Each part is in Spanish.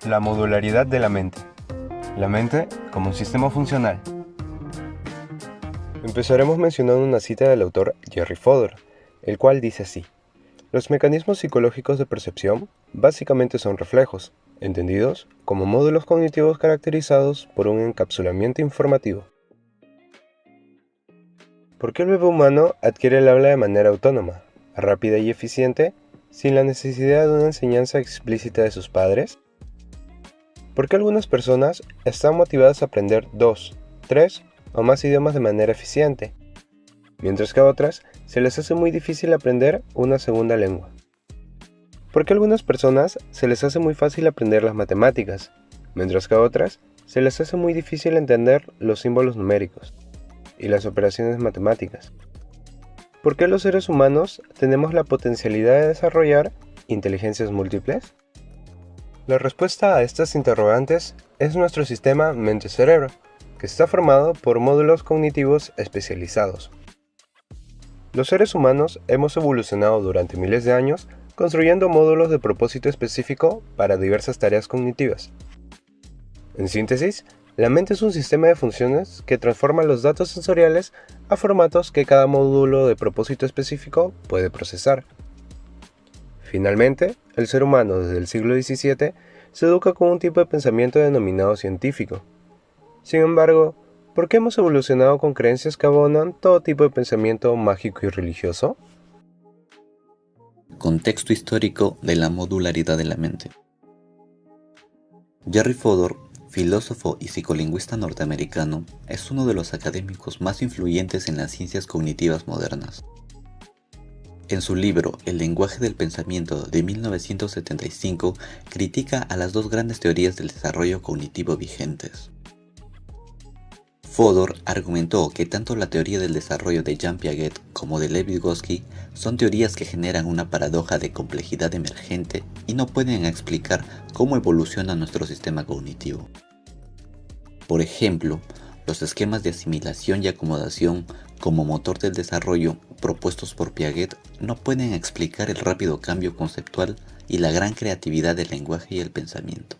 La modularidad de la mente. La mente como un sistema funcional. Empezaremos mencionando una cita del autor Jerry Fodor, el cual dice así: los mecanismos psicológicos de percepción básicamente son reflejos, entendidos como módulos cognitivos caracterizados por un encapsulamiento informativo. ¿Por qué el bebé humano adquiere el habla de manera autónoma, rápida y eficiente, sin la necesidad de una enseñanza explícita de sus padres? ¿Por qué algunas personas están motivadas a aprender 2, 3 o más idiomas de manera eficiente, mientras que a otras se les hace muy difícil aprender una segunda lengua? ¿Por qué a algunas personas se les hace muy fácil aprender las matemáticas, mientras que a otras se les hace muy difícil entender los símbolos numéricos y las operaciones matemáticas? ¿Por qué los seres humanos tenemos la potencialidad de desarrollar inteligencias múltiples? La respuesta a estas interrogantes es nuestro sistema mente-cerebro, que está formado por módulos cognitivos especializados. Los seres humanos hemos evolucionado durante miles de años construyendo módulos de propósito específico para diversas tareas cognitivas. En síntesis, la mente es un sistema de funciones que transforma los datos sensoriales a formatos que cada módulo de propósito específico puede procesar. Finalmente, el ser humano desde el siglo XVII se educa con un tipo de pensamiento denominado científico. Sin embargo, ¿por qué hemos evolucionado con creencias que abonan todo tipo de pensamiento mágico y religioso? Contexto histórico de la modularidad de la mente. Jerry Fodor, filósofo y psicolingüista norteamericano, es uno de los académicos más influyentes en las ciencias cognitivas modernas. En su libro El lenguaje del pensamiento de 1975, critica a las dos grandes teorías del desarrollo cognitivo vigentes. Fodor argumentó que tanto la teoría del desarrollo de Jean Piaget como de Lev Vygotsky son teorías que generan una paradoja de complejidad emergente y no pueden explicar cómo evoluciona nuestro sistema cognitivo. Por ejemplo, los esquemas de asimilación y acomodación como motor del desarrollo propuestos por Piaget no pueden explicar el rápido cambio conceptual y la gran creatividad del lenguaje y el pensamiento.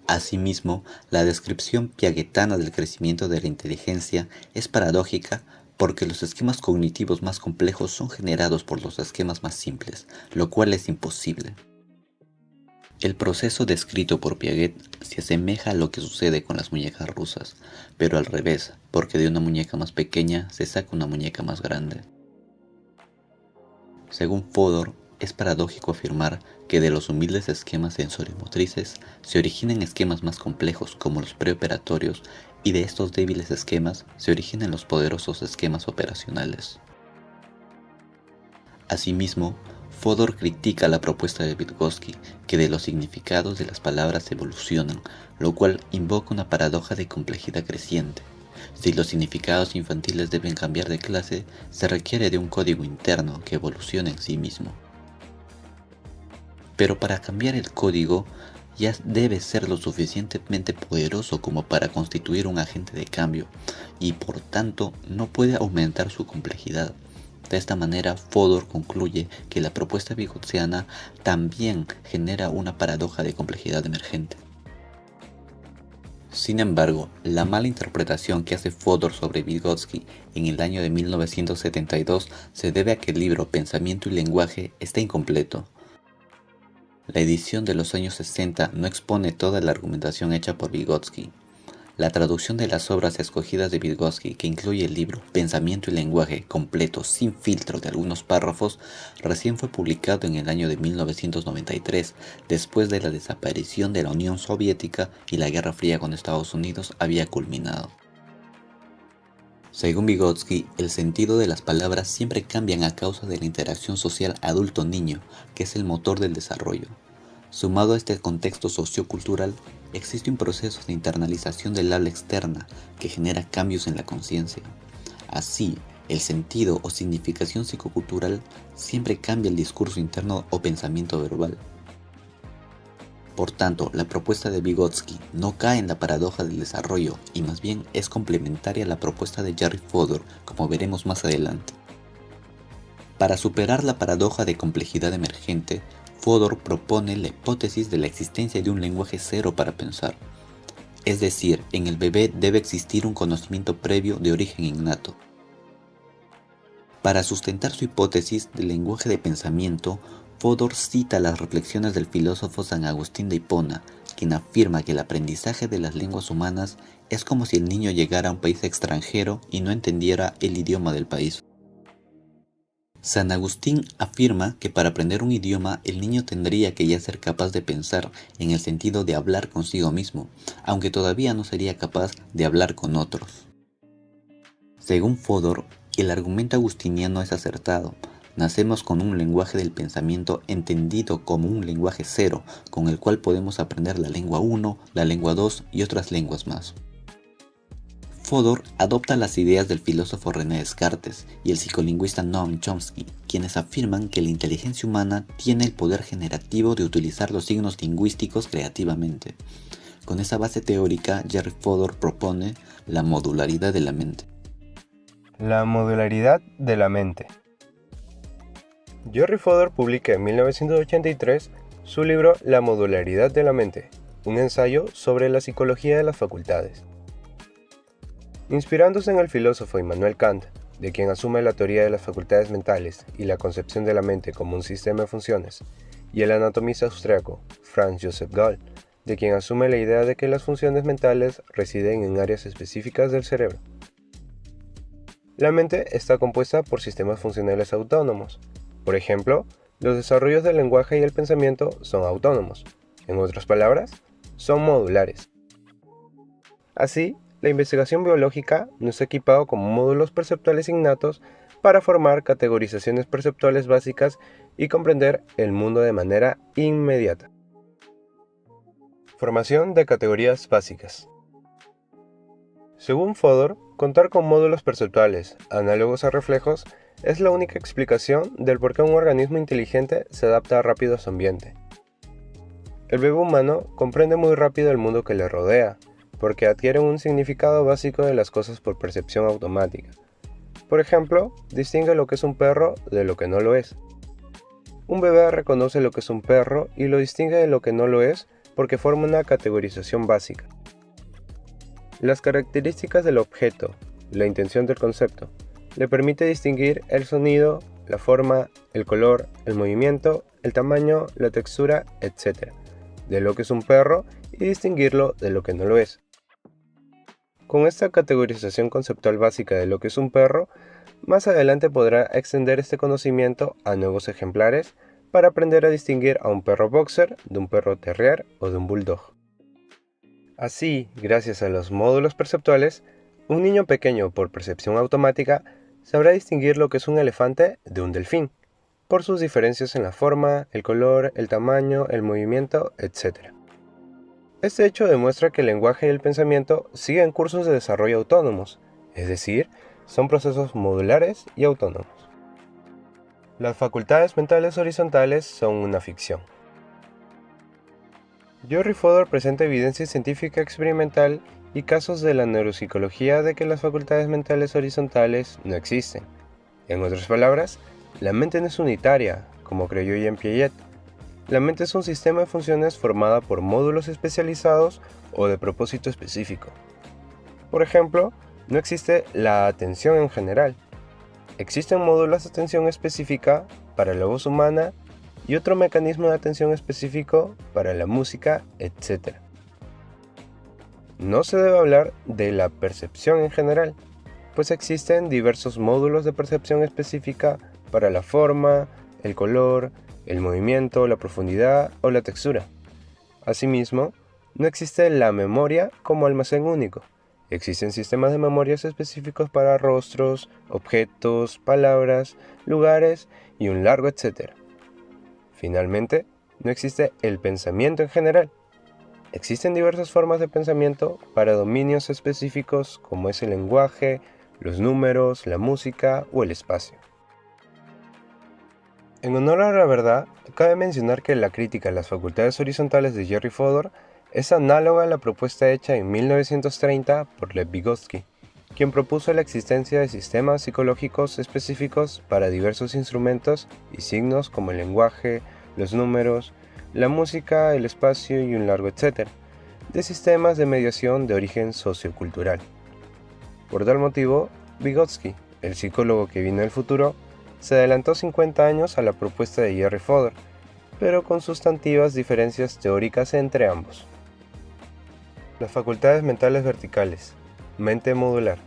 Asimismo, la descripción piagetana del crecimiento de la inteligencia es paradójica porque los esquemas cognitivos más complejos son generados por los esquemas más simples, lo cual es imposible. El proceso descrito por Piaget se asemeja a lo que sucede con las muñecas rusas, pero al revés, porque de una muñeca más pequeña se saca una muñeca más grande. Según Fodor, es paradójico afirmar que de los humildes esquemas sensorimotrices se originan esquemas más complejos como los preoperatorios y de estos débiles esquemas se originan los poderosos esquemas operacionales. Asimismo, Fodor critica la propuesta de Vygotsky que de los significados de las palabras evolucionan, lo cual invoca una paradoja de complejidad creciente. Si los significados infantiles deben cambiar de clase, se requiere de un código interno que evolucione en sí mismo. Pero para cambiar el código, ya debe ser lo suficientemente poderoso como para constituir un agente de cambio, y por tanto no puede aumentar su complejidad. De esta manera, Fodor concluye que la propuesta vygotskiana también genera una paradoja de complejidad emergente. Sin embargo, la mala interpretación que hace Fodor sobre Vygotsky en el año de 1972 se debe a que el libro Pensamiento y lenguaje está incompleto. La edición de los años 60 no expone toda la argumentación hecha por Vygotsky. La traducción de las obras escogidas de Vygotsky, que incluye el libro Pensamiento y lenguaje completo sin filtro de algunos párrafos, recién fue publicado en el año de 1993, después de la desaparición de la Unión Soviética y la Guerra Fría con Estados Unidos había culminado. Según Vygotsky, el sentido de las palabras siempre cambian a causa de la interacción social adulto-niño, que es el motor del desarrollo. Sumado a este contexto sociocultural, existe un proceso de internalización del habla externa que genera cambios en la conciencia. Así, el sentido o significación psicocultural siempre cambia el discurso interno o pensamiento verbal. Por tanto, la propuesta de Vygotsky no cae en la paradoja del desarrollo y más bien es complementaria a la propuesta de Jerry Fodor, como veremos más adelante. Para superar la paradoja de complejidad emergente, Fodor propone la hipótesis de la existencia de un lenguaje cero para pensar. Es decir, en el bebé debe existir un conocimiento previo de origen innato. Para sustentar su hipótesis del lenguaje de pensamiento, Fodor cita las reflexiones del filósofo San Agustín de Hipona, quien afirma que el aprendizaje de las lenguas humanas es como si el niño llegara a un país extranjero y no entendiera el idioma del país. San Agustín afirma que para aprender un idioma el niño tendría que ya ser capaz de pensar en el sentido de hablar consigo mismo, aunque todavía no sería capaz de hablar con otros. Según Fodor, el argumento agustiniano es acertado. Nacemos con un lenguaje del pensamiento entendido como un lenguaje cero, con el cual podemos aprender la lengua 1, la lengua 2 y otras lenguas más. Fodor adopta las ideas del filósofo René Descartes y el psicolingüista Noam Chomsky, quienes afirman que la inteligencia humana tiene el poder generativo de utilizar los signos lingüísticos creativamente. Con esa base teórica, Jerry Fodor propone la modularidad de la mente. La modularidad de la mente. Jerry Fodor publica en 1983 su libro La modularidad de la mente, un ensayo sobre la psicología de las facultades. Inspirándose en el filósofo Immanuel Kant, de quien asume la teoría de las facultades mentales y la concepción de la mente como un sistema de funciones, y el anatomista austriaco Franz Josef Gall, de quien asume la idea de que las funciones mentales residen en áreas específicas del cerebro. La mente está compuesta por sistemas funcionales autónomos. Por ejemplo, los desarrollos del lenguaje y el pensamiento son autónomos. En otras palabras, son modulares. Así, la investigación biológica nos ha equipado con módulos perceptuales innatos para formar categorizaciones perceptuales básicas y comprender el mundo de manera inmediata. Formación de categorías básicas. Según Fodor, contar con módulos perceptuales análogos a reflejos es la única explicación del por qué un organismo inteligente se adapta rápido a su ambiente. El bebé humano comprende muy rápido el mundo que le rodea, porque adquieren un significado básico de las cosas por percepción automática. Por ejemplo, distingue lo que es un perro de lo que no lo es. Un bebé reconoce lo que es un perro y lo distingue de lo que no lo es porque forma una categorización básica. Las características del objeto, la intención del concepto, le permite distinguir el sonido, la forma, el color, el movimiento, el tamaño, la textura, etc., de lo que es un perro y distinguirlo de lo que no lo es. Con esta categorización conceptual básica de lo que es un perro, más adelante podrá extender este conocimiento a nuevos ejemplares para aprender a distinguir a un perro boxer de un perro terrier o de un bulldog. Así, gracias a los módulos perceptuales, un niño pequeño por percepción automática sabrá distinguir lo que es un elefante de un delfín, por sus diferencias en la forma, el color, el tamaño, el movimiento, etc. Este hecho demuestra que el lenguaje y el pensamiento siguen cursos de desarrollo autónomos, es decir, son procesos modulares y autónomos. Las facultades mentales horizontales son una ficción. Jerry Fodor presenta evidencia científica experimental y casos de la neuropsicología de que las facultades mentales horizontales no existen. En otras palabras, la mente no es unitaria, como creyó Jean Piaget. La mente es un sistema de funciones formada por módulos especializados o de propósito específico. Por ejemplo, no existe la atención en general. Existen módulos de atención específica para la voz humana y otro mecanismo de atención específico para la música, etc. No se debe hablar de la percepción en general, pues existen diversos módulos de percepción específica para la forma, el color, el movimiento, la profundidad o la textura. Asimismo, no existe la memoria como almacén único. Existen sistemas de memorias específicos para rostros, objetos, palabras, lugares y un largo etcétera. Finalmente, no existe el pensamiento en general. Existen diversas formas de pensamiento para dominios específicos como es el lenguaje, los números, la música o el espacio. En honor a la verdad, cabe mencionar que la crítica a las facultades horizontales de Jerry Fodor es análoga a la propuesta hecha en 1930 por Lev Vygotsky, quien propuso la existencia de sistemas psicológicos específicos para diversos instrumentos y signos como el lenguaje, los números, la música, el espacio y un largo etcétera, de sistemas de mediación de origen sociocultural. Por tal motivo, Vygotsky, el psicólogo que vino del futuro, se adelantó 50 años a la propuesta de Jerry Fodor, pero con sustantivas diferencias teóricas entre ambos. Las facultades mentales verticales. Mente modular.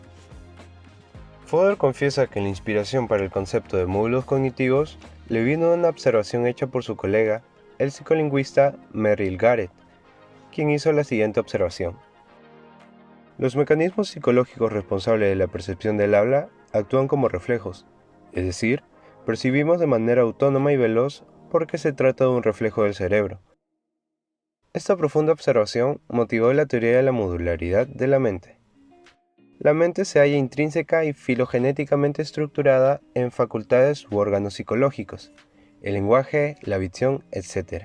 Fodor confiesa que la inspiración para el concepto de módulos cognitivos le vino de una observación hecha por su colega, el psicolingüista Merrill Garrett, quien hizo la siguiente observación. Los mecanismos psicológicos responsables de la percepción del habla actúan como reflejos, es decir, percibimos de manera autónoma y veloz porque se trata de un reflejo del cerebro. Esta profunda observación motivó la teoría de la modularidad de la mente. La mente se halla intrínseca y filogenéticamente estructurada en facultades u órganos psicológicos, el lenguaje, la visión, etc.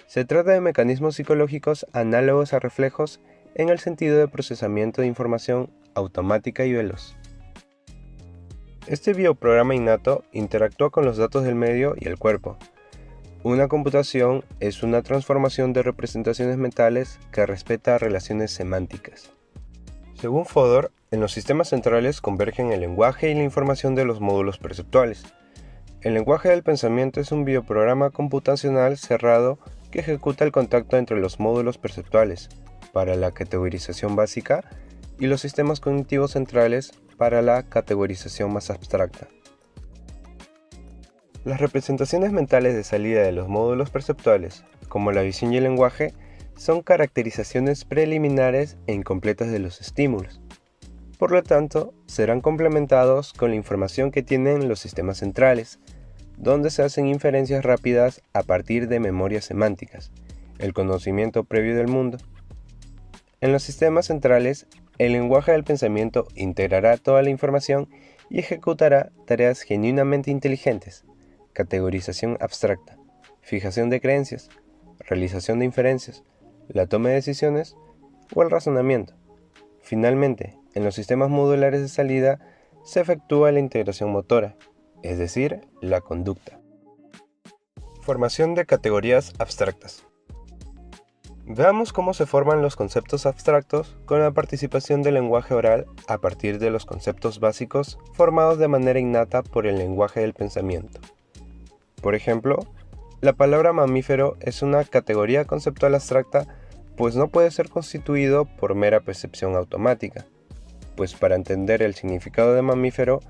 Se trata de mecanismos psicológicos análogos a reflejos en el sentido de procesamiento de información automática y veloz. Este bioprograma innato interactúa con los datos del medio y el cuerpo. Una computación es una transformación de representaciones mentales que respeta relaciones semánticas. Según Fodor, en los sistemas centrales convergen el lenguaje y la información de los módulos perceptuales. El lenguaje del pensamiento es un bioprograma computacional cerrado que ejecuta el contacto entre los módulos perceptuales para la categorización básica y los sistemas cognitivos centrales para la categorización más abstracta. Las representaciones mentales de salida de los módulos perceptuales, como la visión y el lenguaje, son caracterizaciones preliminares e incompletas de los estímulos. Por lo tanto, serán complementados con la información que tienen los sistemas centrales, donde se hacen inferencias rápidas a partir de memorias semánticas, el conocimiento previo del mundo. En los sistemas centrales, el lenguaje del pensamiento integrará toda la información y ejecutará tareas genuinamente inteligentes, categorización abstracta, fijación de creencias, realización de inferencias, la toma de decisiones o el razonamiento. Finalmente, en los sistemas modulares de salida se efectúa la integración motora, es decir, la conducta. Formación de categorías abstractas. Veamos cómo se forman los conceptos abstractos con la participación del lenguaje oral a partir de los conceptos básicos formados de manera innata por el lenguaje del pensamiento. Por ejemplo, la palabra mamífero es una categoría conceptual abstracta, pues no puede ser constituido por mera percepción automática, pues para entender el significado de mamífero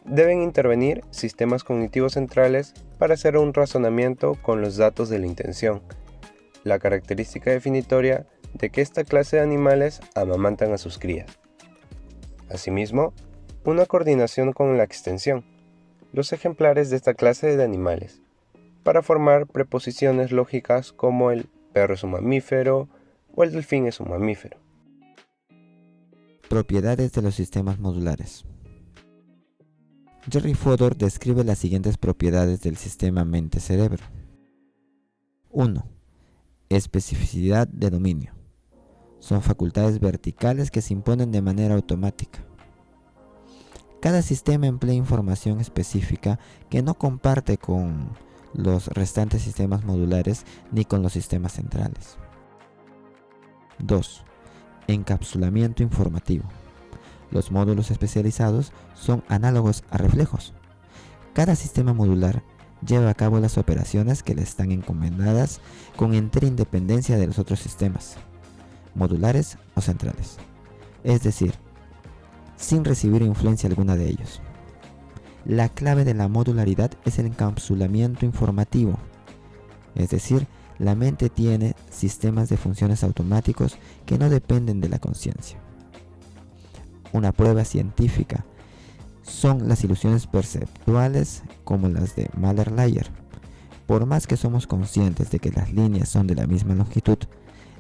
deben intervenir sistemas cognitivos centrales para hacer un razonamiento con los datos de la intención, la característica definitoria de que esta clase de animales amamantan a sus crías. Asimismo, una coordinación con la extensión, los ejemplares de esta clase de animales, para formar preposiciones lógicas como el perro es un mamífero o el delfín es un mamífero. Propiedades de los sistemas modulares. Jerry Fodor describe las siguientes propiedades del sistema mente-cerebro. 1. Especificidad de dominio. Son facultades verticales que se imponen de manera automática. Cada sistema emplea información específica que no comparte con los restantes sistemas modulares ni con los sistemas centrales. 2. Encapsulamiento informativo. Los módulos especializados son análogos a reflejos. Cada sistema modular lleva a cabo las operaciones que le están encomendadas con entera independencia de los otros sistemas, modulares o centrales, es decir, sin recibir influencia alguna de ellos. La clave de la modularidad es el encapsulamiento informativo, es decir, la mente tiene sistemas de funciones automáticos que no dependen de la conciencia. Una prueba científica son las ilusiones perceptuales como las de Mahler-Lyer. Por más que somos conscientes de que las líneas son de la misma longitud,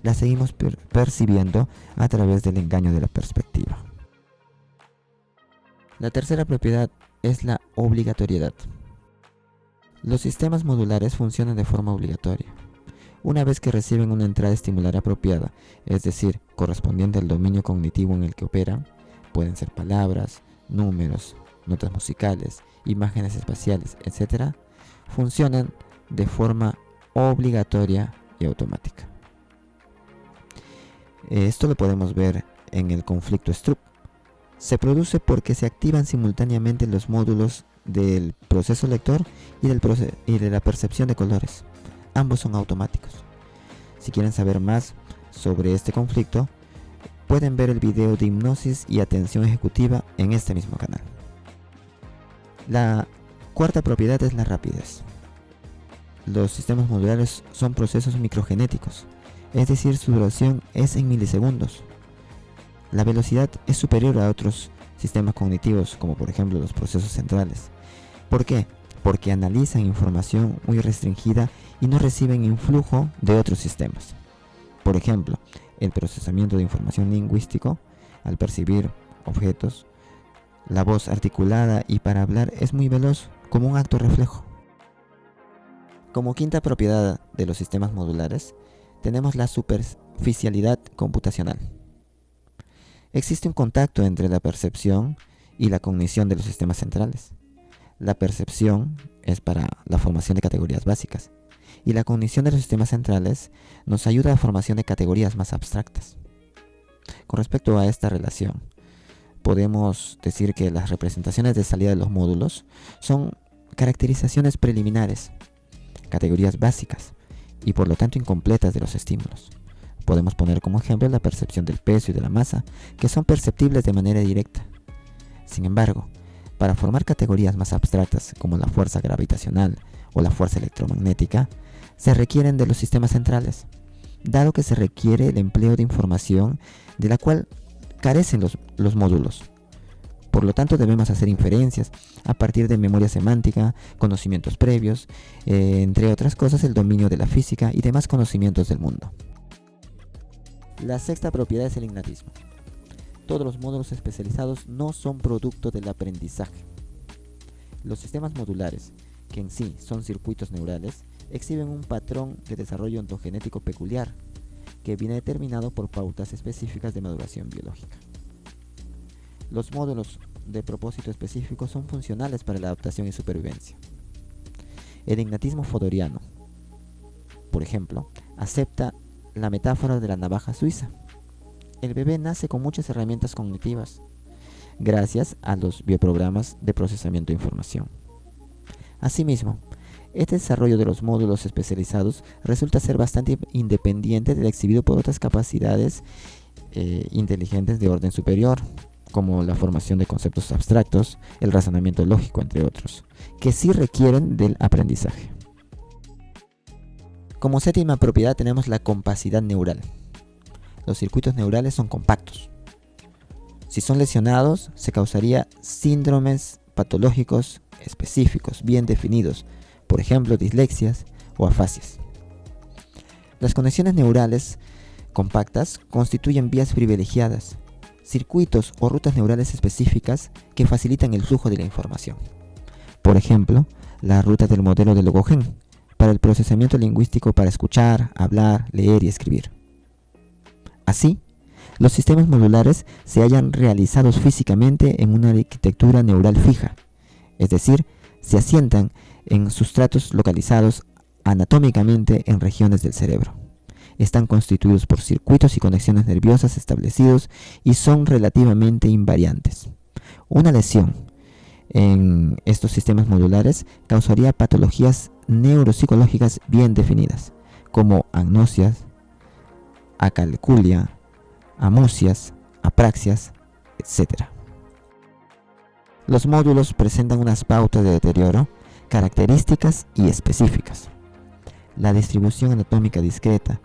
las seguimos percibiendo a través del engaño de la perspectiva. La tercera propiedad es la obligatoriedad. Los sistemas modulares funcionan de forma obligatoria. Una vez que reciben una entrada estimular apropiada, es decir, correspondiente al dominio cognitivo en el que operan, pueden ser palabras, números, notas musicales, imágenes espaciales, etc., funcionan de forma obligatoria y automática. Esto lo podemos ver en el conflicto Stroop. Se produce porque se activan simultáneamente los módulos del proceso lector y de la percepción de colores. Ambos son automáticos. Si quieren saber más sobre este conflicto, pueden ver el video de hipnosis y atención ejecutiva en este mismo canal. La cuarta propiedad es la rapidez. Los sistemas modulares son procesos microgenéticos, es decir, su duración es en milisegundos. La velocidad es superior a otros sistemas cognitivos, como por ejemplo los procesos centrales. ¿Por qué? Porque analizan información muy restringida y no reciben influjo de otros sistemas. Por ejemplo, el procesamiento de información lingüístico, al percibir objetos, la voz articulada y para hablar es muy veloz, como un acto reflejo. Como quinta propiedad de los sistemas modulares, tenemos la superficialidad computacional. Existe un contacto entre la percepción y la cognición de los sistemas centrales. La percepción es para la formación de categorías básicas y la cognición de los sistemas centrales nos ayuda a la formación de categorías más abstractas. Con respecto a esta relación, podemos decir que las representaciones de salida de los módulos son caracterizaciones preliminares, categorías básicas y por lo tanto incompletas de los estímulos. Podemos poner como ejemplo la percepción del peso y de la masa, que son perceptibles de manera directa. Sin embargo, para formar categorías más abstractas como la fuerza gravitacional o la fuerza electromagnética, se requieren de los sistemas centrales, dado que se requiere el empleo de información de la cual carecen los módulos. Por lo tanto, debemos hacer inferencias a partir de memoria semántica, conocimientos previos, entre otras cosas el dominio de la física y demás conocimientos del mundo. La sexta propiedad es el innatismo. Todos los módulos especializados no son producto del aprendizaje. Los sistemas modulares, que en sí son circuitos neurales, exhiben un patrón de desarrollo ontogenético peculiar, que viene determinado por pautas específicas de maduración biológica. Los módulos de propósito específico son funcionales para la adaptación y supervivencia. El innatismo fodoriano, por ejemplo, acepta la metáfora de la navaja suiza. El bebé nace con muchas herramientas cognitivas, gracias a los bioprogramas de procesamiento de información. Asimismo, este desarrollo de los módulos especializados resulta ser bastante independiente del exhibido por otras capacidades inteligentes de orden superior, como la formación de conceptos abstractos, el razonamiento lógico, entre otros, que sí requieren del aprendizaje. Como séptima propiedad tenemos la compacidad neural. Los circuitos neurales son compactos. Si son lesionados, se causaría síndromes patológicos específicos, bien definidos, por ejemplo, dislexias o afasias. Las conexiones neurales compactas constituyen vías privilegiadas, circuitos o rutas neurales específicas que facilitan el flujo de la información. Por ejemplo, la ruta del modelo de Logogen, para el procesamiento lingüístico para escuchar, hablar, leer y escribir. Así, los sistemas modulares se hallan realizados físicamente en una arquitectura neural fija, es decir, se asientan en sustratos localizados anatómicamente en regiones del cerebro. Están constituidos por circuitos y conexiones nerviosas establecidos y son relativamente invariantes. Una lesión en estos sistemas modulares causaría patologías neuropsicológicas bien definidas, como agnosias, acalculia, amusias, apraxias, etc. Los módulos presentan unas pautas de deterioro, características y específicas. La distribución anatómica discreta,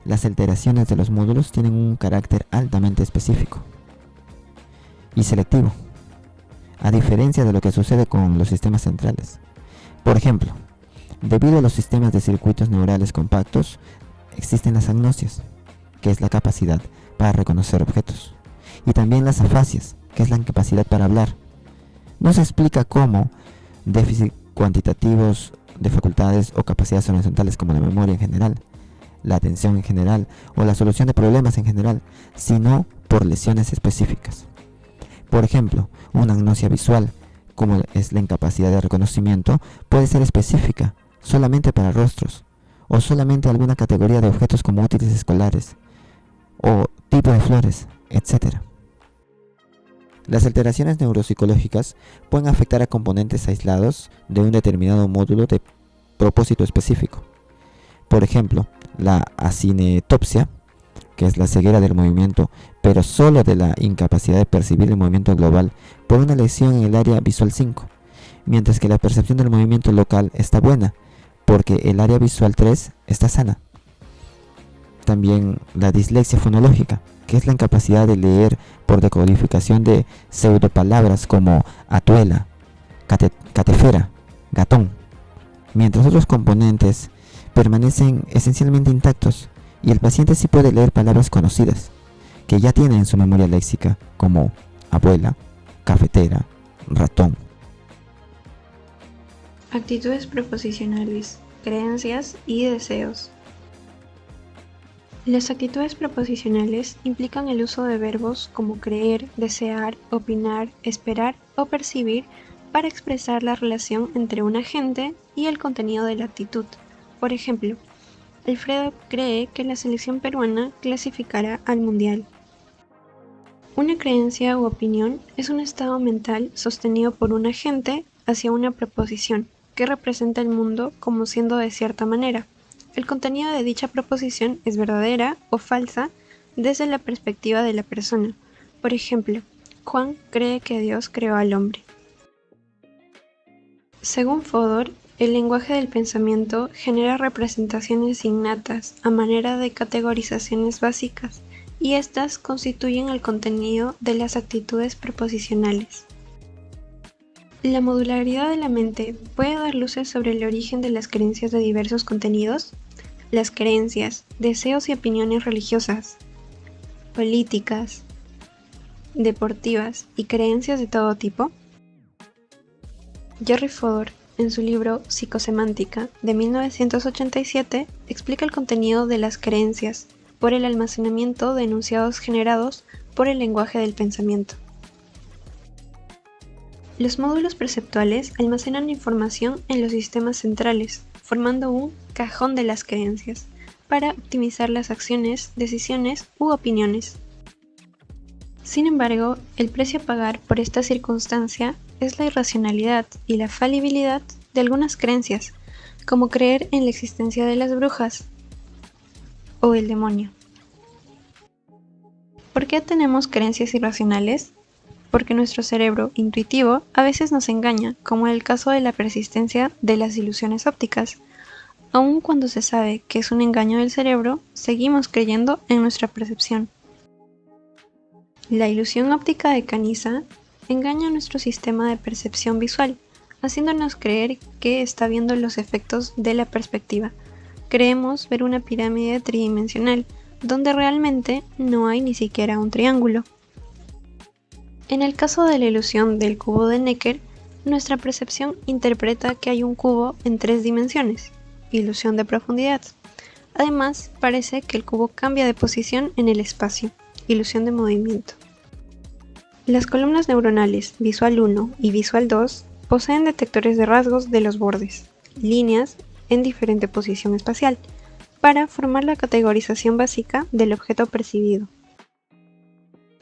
las alteraciones de los módulos tienen un carácter altamente específico y selectivo, a diferencia de lo que sucede con los sistemas centrales. Por ejemplo, debido a los sistemas de circuitos neurales compactos, existen las agnosias, que es la capacidad para reconocer objetos, y también las afasias, que es la incapacidad para hablar. No se explica cómo déficit cuantitativos de facultades o capacidades horizontales como la memoria en general, la atención en general o la solución de problemas en general, sino por lesiones específicas. Por ejemplo, una agnosia visual, como es la incapacidad de reconocimiento, puede ser específica solamente para rostros, o solamente alguna categoría de objetos como útiles escolares, o tipo de flores, etc. Las alteraciones neuropsicológicas pueden afectar a componentes aislados de un determinado módulo de propósito específico. Por ejemplo, la acinetopsia, que es la ceguera del movimiento, pero solo de la incapacidad de percibir el movimiento global por una lesión en el área visual 5, mientras que la percepción del movimiento local está buena, porque el área visual 3 está sana. También la dislexia fonológica, que es la incapacidad de leer por decodificación de pseudopalabras como atuela, catefera, gatón, mientras otros componentes permanecen esencialmente intactos y el paciente sí puede leer palabras conocidas que ya tiene en su memoria léxica, como abuela, cafetera, ratón. Actitudes preposicionales, creencias y deseos. Las actitudes preposicionales implican el uso de verbos como creer, desear, opinar, esperar o percibir para expresar la relación entre un agente y el contenido de la actitud. Por ejemplo, Alfredo cree que la selección peruana clasificará al mundial. Una creencia u opinión es un estado mental sostenido por un agente hacia una preposición que representa el mundo como siendo de cierta manera. El contenido de dicha proposición es verdadera o falsa desde la perspectiva de la persona. Por ejemplo, Juan cree que Dios creó al hombre. Según Fodor, el lenguaje del pensamiento genera representaciones innatas a manera de categorizaciones básicas, y estas constituyen el contenido de las actitudes preposicionales. ¿La modularidad de la mente puede dar luces sobre el origen de las creencias de diversos contenidos? Las creencias, deseos y opiniones religiosas, políticas, deportivas y creencias de todo tipo. Jerry Fodor, en su libro Psicosemántica de 1987, explica el contenido de las creencias por el almacenamiento de enunciados generados por el lenguaje del pensamiento. Los módulos perceptuales almacenan información en los sistemas centrales, formando un cajón de las creencias, para optimizar las acciones, decisiones u opiniones. Sin embargo, el precio a pagar por esta circunstancia es la irracionalidad y la falibilidad de algunas creencias, como creer en la existencia de las brujas o el demonio. ¿Por qué tenemos creencias irracionales? Porque nuestro cerebro intuitivo a veces nos engaña, como en el caso de la persistencia de las ilusiones ópticas. Aun cuando se sabe que es un engaño del cerebro, seguimos creyendo en nuestra percepción. La ilusión óptica de Canisa engaña nuestro sistema de percepción visual, haciéndonos creer que está viendo los efectos de la perspectiva. Creemos ver una pirámide tridimensional, donde realmente no hay ni siquiera un triángulo. En el caso de la ilusión del cubo de Necker, nuestra percepción interpreta que hay un cubo en 3 dimensiones, ilusión de profundidad. Además, parece que el cubo cambia de posición en el espacio, ilusión de movimiento. Las columnas neuronales visual 1 y visual 2 poseen detectores de rasgos de los bordes, líneas en diferente posición espacial, para formar la categorización básica del objeto percibido.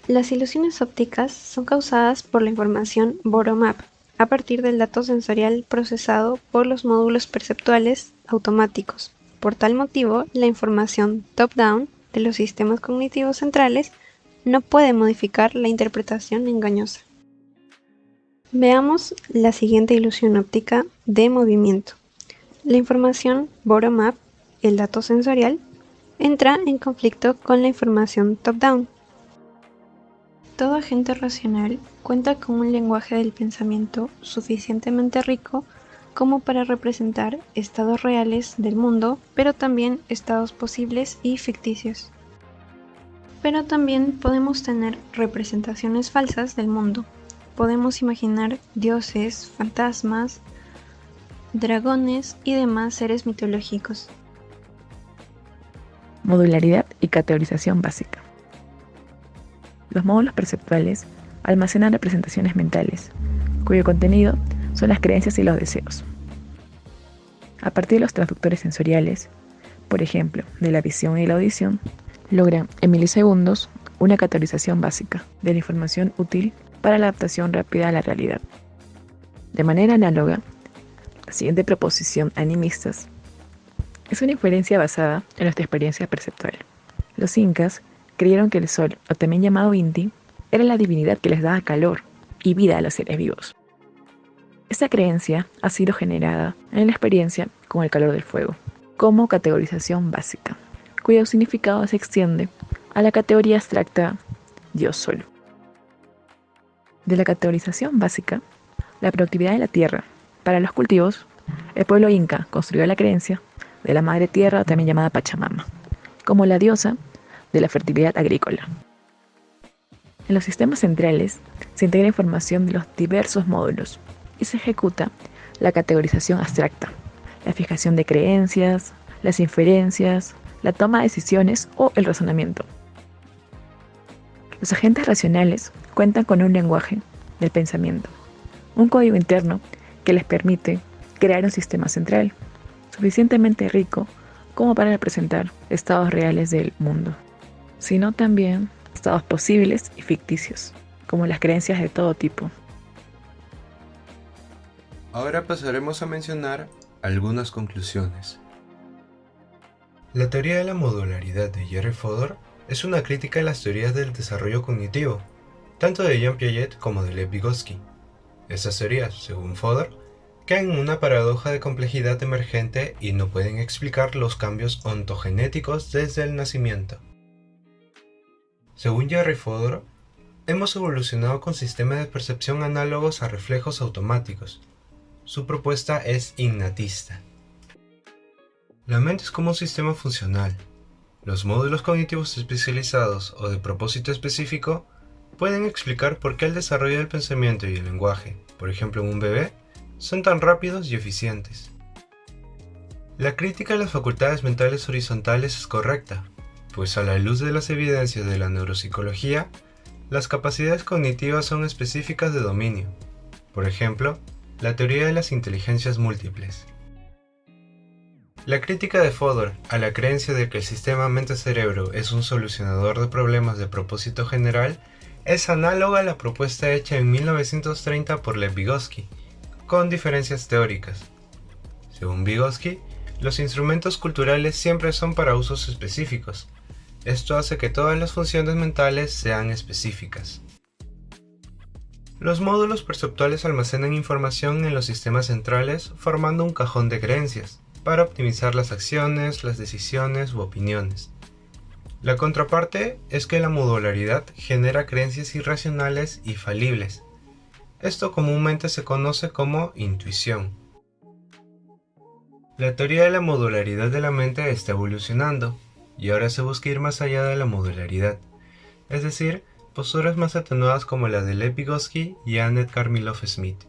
Las ilusiones ópticas son causadas por la información bottom-up, a partir del dato sensorial procesado por los módulos perceptuales automáticos. Por tal motivo, la información top-down de los sistemas cognitivos centrales no puede modificar la interpretación engañosa. Veamos la siguiente ilusión óptica de movimiento. La información bottom-up, el dato sensorial, entra en conflicto con la información top-down. Todo agente racional cuenta con un lenguaje del pensamiento suficientemente rico como para representar estados reales del mundo, pero también estados posibles y ficticios. Pero también podemos tener representaciones falsas del mundo. Podemos imaginar dioses, fantasmas, dragones y demás seres mitológicos. Modularidad y categorización básica. Los módulos perceptuales almacenan representaciones mentales, cuyo contenido son las creencias y los deseos. A partir de los transductores sensoriales, por ejemplo, de la visión y la audición, logran en milisegundos una categorización básica de la información útil para la adaptación rápida a la realidad. De manera análoga, la siguiente proposición animistas es una inferencia basada en nuestra experiencia perceptual. Los incas creyeron que el sol, o también llamado Inti, era la divinidad que les daba calor y vida a los seres vivos. Esta creencia ha sido generada en la experiencia con el calor del fuego, como categorización básica, cuyo significado se extiende a la categoría abstracta Dios solo. De la categorización básica, la productividad de la tierra para los cultivos, el pueblo inca construyó la creencia de la madre tierra, también llamada Pachamama, como la diosa de la fertilidad agrícola. En los sistemas centrales se integra información de los diversos módulos y se ejecuta la categorización abstracta, la fijación de creencias, las inferencias, la toma de decisiones o el razonamiento. Los agentes racionales cuentan con un lenguaje del pensamiento, un código interno que les permite crear un sistema central suficientemente rico como para representar estados reales del mundo, sino también estados posibles y ficticios, como las creencias de todo tipo. Ahora pasaremos a mencionar algunas conclusiones. La teoría de la modularidad de Jerry Fodor es una crítica a las teorías del desarrollo cognitivo, tanto de Jean Piaget como de Lev Vygotsky. Estas teorías, según Fodor, caen en una paradoja de complejidad emergente y no pueden explicar los cambios ontogenéticos desde el nacimiento. Según Jerry Fodor, hemos evolucionado con sistemas de percepción análogos a reflejos automáticos. Su propuesta es innatista. La mente es como un sistema funcional. Los módulos cognitivos especializados o de propósito específico pueden explicar por qué el desarrollo del pensamiento y el lenguaje, por ejemplo en un bebé, son tan rápidos y eficientes. La crítica a las facultades mentales horizontales es correcta, pues a la luz de las evidencias de la neuropsicología, las capacidades cognitivas son específicas de dominio. Por ejemplo, la teoría de las inteligencias múltiples. La crítica de Fodor a la creencia de que el sistema mente-cerebro es un solucionador de problemas de propósito general es análoga a la propuesta hecha en 1930 por Lev Vygotsky, con diferencias teóricas. Según Vygotsky, los instrumentos culturales siempre son para usos específicos. Esto hace que todas las funciones mentales sean específicas. Los módulos perceptuales almacenan información en los sistemas centrales formando un cajón de creencias, para optimizar las acciones, las decisiones u opiniones. La contraparte es que la modularidad genera creencias irracionales y falibles. Esto comúnmente se conoce como intuición. La teoría de la modularidad de la mente está evolucionando, y ahora se busca ir más allá de la modularidad, es decir, posturas más atenuadas como la de Lev Vygotsky y Annette Karmilov-Smith.